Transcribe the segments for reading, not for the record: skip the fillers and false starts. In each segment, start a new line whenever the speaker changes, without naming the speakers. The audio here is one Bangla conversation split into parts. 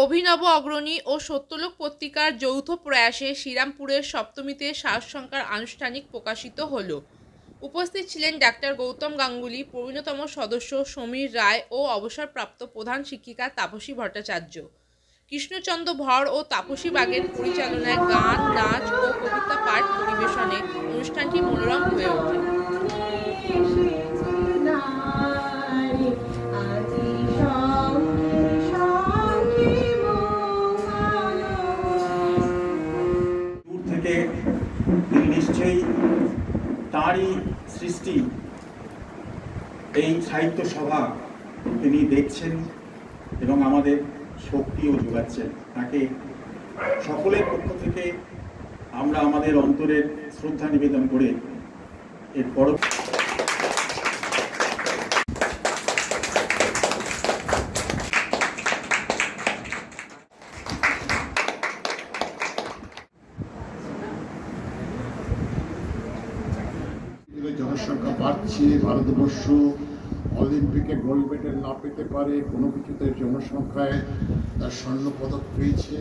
অভিনব অগ্রণী ও সত্যলোক পত্রিকার যৌথ প্রয়াসে শ্রীরামপুরের সপ্তমীতে সাহসংখ্যার আনুষ্ঠানিক প্রকাশিত হল। উপস্থিত ছিলেন ডাক্তার গৌতম গাঙ্গুলি, প্রবীণতম সদস্য সমীর রায় ও অবসরপ্রাপ্ত প্রধান শিক্ষিকা তাপসী ভট্টাচার্য। কৃষ্ণচন্দ্র ভর ও তাপসী বাগের পরিচালনায় গান, নাচ ও কবিতা পাঠ পরিবেশনে অনুষ্ঠানটি মনোরম হয়ে ওঠে।
নিশ্চয়ই তাঁরই সৃষ্টি এই সাহিত্য সভা তিনি দেখছেন এবং আমাদের শক্তিও যোগাচ্ছেন। তাকে সকলের পক্ষ থেকে আমরা আমাদের অন্তরের শ্রদ্ধা নিবেদন করে এর
জনসংখ্যা বাড়ছে, ভারতবর্ষ অলিম্পিকে গোল্ড মেডেল না পেতে পারে, কোনো কিছুতে জনসংখ্যায় তার স্বর্ণ পদক পেয়েছে।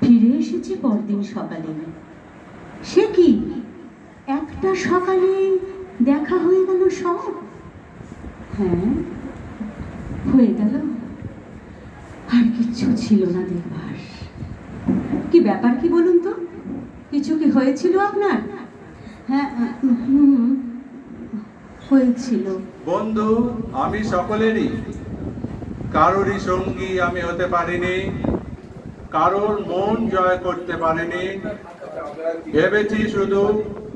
ফিরে এসেছে পরদিন সকালে। সে কি একটা সকালে দেখা হয়ে গেল সব? হ্যাঁ, হয়ে গেল, আর কিচ্ছু ছিল না দেখবার। কি ব্যাপার কি বলুন তো, কিছু কি হয়েছিল আপনার? হ্যাঁ, হয়েছিল।
বন্ধু, আমি সকলেরই, কারোরই সঙ্গী আমি হতে পারিনি, কারোর মন জয় করতে পারিনি। ভেবেছি শুধু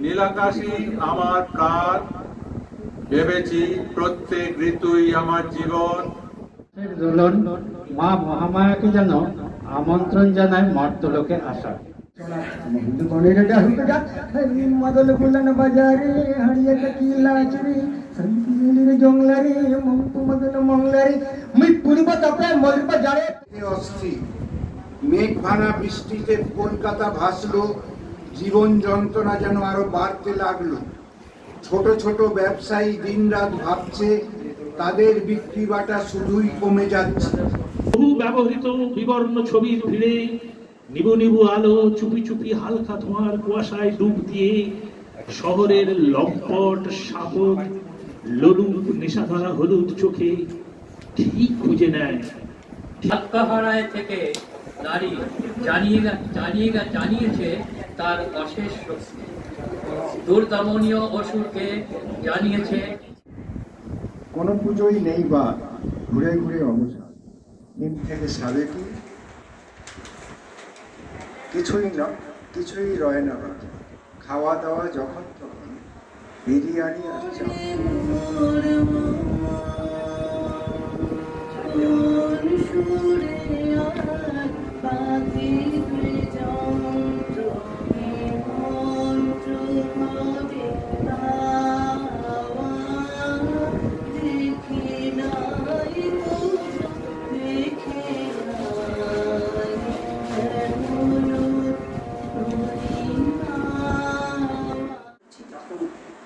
নীলাকাশী আমার প্রাণ, ভেবেছি প্রত্যেক ঋতুই আমার জীবন।
মা মহামায়াকে যেন আমন্ত্রণ জানায় মর্তলোকে আসা।
মদল ফুলন বাজারে হারিয়ে কিলা চুরি সন্তির জংলারে মঙ্কু মদল মংলারে মুই পুরিব তপে মরিব যারে।
অস্থির মেঘ ভাঙা বৃষ্টিতে কলকাতা ভাসলো, জীবন যন্ত্রণা যেন আরো বাড়তে লাগলো। ছোট ছোট ব্যবসায়ী দিনরাত ভাবছে তাদের বিক্রি বাটা শুধুই কমে যাচ্ছে।
বহু ব্যবহৃত বিবর্ণ ছবির ভিড়ে নিবু নিবু আলো চুপি চুপি হালকা ধোঁয়ার কুয়াশায় ডুব দিয়ে শহরের লম্পট শাবক লোলুপ নেশাধরা হলুদ চোখে ঠিক খুঁজে নেয়।
আত্মহারায় থেকে নারী জানিয়েছে তার অশেষ শক্তি, দুর্দমনীয় অসুরকে জানিয়েছে।
কোনো পুজোই নেই বা ঘুরে ঘুরে অবসান, দিন থেকে সাবে কি কিছুই না, কিছুই রয় না বাকি। খাওয়া দাওয়া যখন তখন বিরিয়ানি আর চা।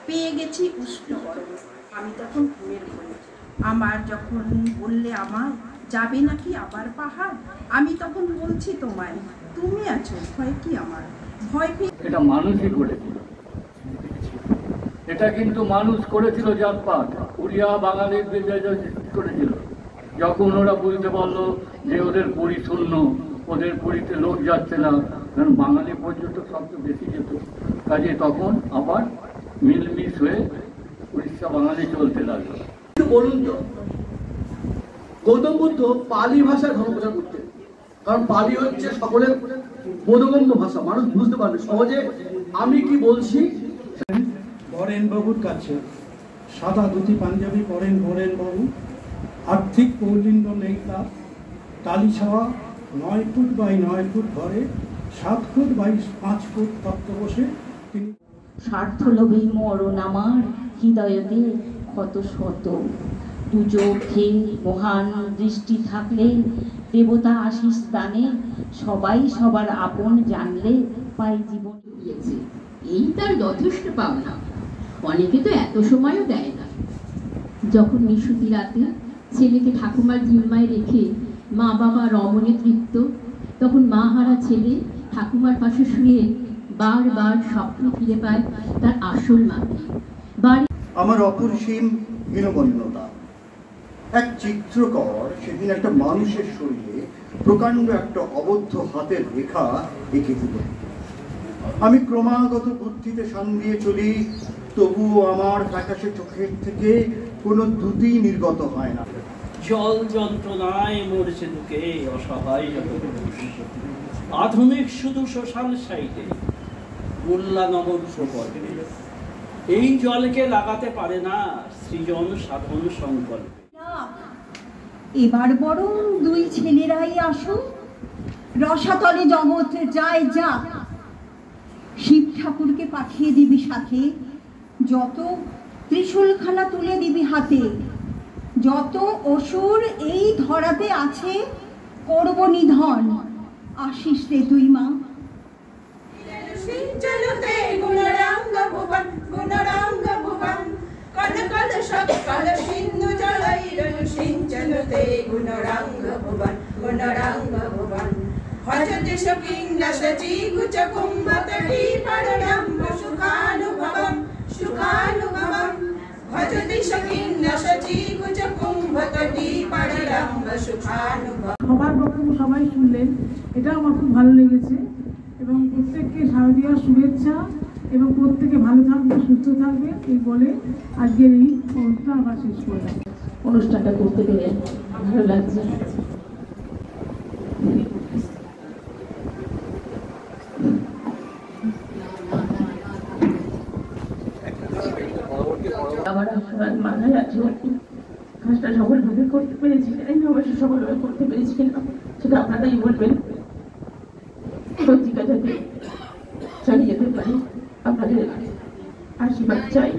পেয়ে গেছি উষ্ণ গরম। আমি তখন ঘুমিয়ে পড়ি। আমার যখন বললে আমার যাবে নাকি আবার পাহাড়, আমি তখন বলছি তোমায় তুমি আছো, ভয় কি আমার? ভয় পেয়ে
এটা মানুষই করেছিল, এটা কিন্তু মানুষ করেছিল জাতপাত। উড়িয়া বাঙালির করেছিল। যখন ওরা বুঝতে পারলো যে ওদের পুরী শূন্য, ওদের পুরীতে লোক যাচ্ছে না, কারণ বাঙালি পর্যটক সবচেয়ে বেশি যেত, কাজে তখন আবার মিলমিশ হয়ে উড়িষ্যা বাঙালি চলতে লাগলো।
বলুন তো, গৌতম বুদ্ধ পালি ভাষায় ধর্মপ্রচার করতেন, কারণ পালি হচ্ছে সকলের বোধগম্য ভাষা, মানুষ বুঝতে পারবে সহজে আমি কি বলছি।
বরেন বাবুর কাছে সাদা ধুতি পাঞ্জাবি পরেন বরেন বাবু, আর্থিক কৌলিন্য নেই তার, টালি ছাওয়া 9 ফুট বাই 9 ফুট ঘরে 7 ফুট বাই 5 ফুট তত্ত্ব বসে তিনি।
স্বার্থলোভী মরণ আমার হৃদয়তে কত শত, দু চোখে মহান দৃষ্টি থাকলে দেবতা আশিস দানে, সবাই সবার আপন জানলে পাই জীবন।
এই তার যথেষ্ট পাওনা, অনেকে তো এত সময়ও দেয় না। যখন নিশুতি রাতে ছেলেকে ঠাকুমার জিম্মায় রেখে মা বাবা রমণে তৃপ্ত, মা হারা ছেলে ঠাকুমার পাশে শুয়ে বারবার স্বপ্ন ফিরে পায় তার আসল মাকে। বাড়ি
আমার অপরিসীম হীনমন্যতা। এক চিত্রকর সেদিন একটা মানুষের শরীরে প্রকাণ্ড একটা অবদ্ধ হাতের রেখা এঁকে দিল। আমি ক্রমাগত বুদ্ধিতে শান দিয়ে চলি, তবুও আমার ফ্যাকাশে চোখের থেকে কোনো দুটি নির্গত হয় না।
জল যন্ত্রণায় মরেছে দুকে অসহায় যত পুরুষ। আধুনিক শুধু সোশ্যাল সাইটে গোল্লা নগর প্রকল্পে এই জলকে লাগাতে পারে না সৃজন সাধন সংকল্পে।
এবার বরং দুই ছেলেরাই আসুক, রসাতলে জগৎ যায় যা। শিব ঠাকুরকে পাঠিয়ে দিবি সাথে, যত ত্রিশূলখানা তুলে দিবি হাতে। যত অসুর এই ধরাতে আছে করব নিধন, আসিস রে তুই মা।
সিঞ্চলতে গুণরাঙ্গ ভুবন গুণরাঙ্গ ভুবন কনকল সকল সিন্ধু জলৈরন সিঞ্চলতে গুণরাঙ্গ ভুবন গুণরাঙ্গ ভুবন ভজতে সকিং সচি কুচ কুম্ভতটি পরলম্ব সুখানুভবম সুখানুভবম ভজতে সকিং সচি কুচ কুম্ভতটি পরলম্ব সুখানুভবম।
সবার বক্তব্য সবাই শুনলেন, এটা আমার খুব ভালো লেগেছে এবং প্রত্যেককে শারদীয়ার শুভেচ্ছা এবং প্রত্যেকে ভালো থাকবে সুস্থ থাকবে এই বলে আজকের এই অনুষ্ঠান আবার শেষ করলাম।
অনুষ্ঠানটা করতে পেরে ভালো লাগছে। আমার আশীর্বাদ মাথায় আছে, কাজটা সফলভাবে করতে পেরেছি, অবশ্য সফলভাবে করতে পেরেছি কিনা সেটা আপনারাই বলবেন। পত্রিকা যাতে চালিয়ে যেতে পারি আপনাদের আশীর্বাদ চাই।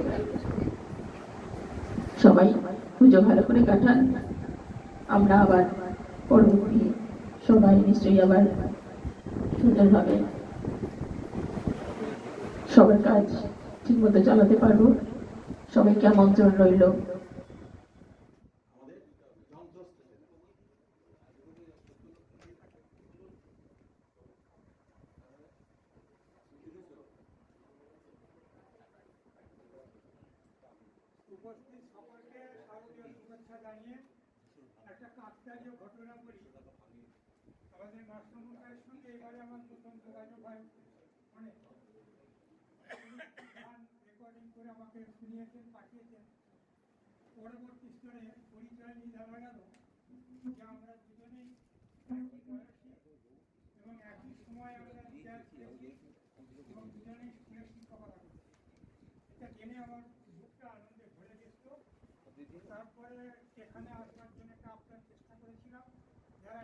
সবাই পুজো ভালো করে কাটান। আমরা আবার পরবর্তী সবাই নিশ্চয়ই আবার সুন্দরভাবে সবার কাজ ঠিক মতো চালাতে পারবো। সবাইকে আমন্ত্রণ রইল।
উপস্থিত সকলকে শারদীয় শুভেচ্ছা জানিয়ে একটা কাকতালীয় ঘটনা বলি। আমাদের মাস্টারমশাইয়ের সঙ্গে এবারে আমার প্রথম যোগাযোগ হয়। অনেক গান রেকর্ডিং করে আমাকে শুনিয়েছেন, পাঠিয়েছেন। পরবর্তী স্তরে পরিচয় নিয়ে জানা গেল যে আমরা দুজনেই একই বয়সী এবং একই সময় আমরা রিটায়ার করেছি এবং দুজনেই স্কুলের শিক্ষকতা করছি। এটা জেনে আমার বুকটা আনন্দে ভরে গেছিল। তারপরে এখানে আসবার জন্য একটা আপ্রাণ চেষ্টা করেছিলাম। যারা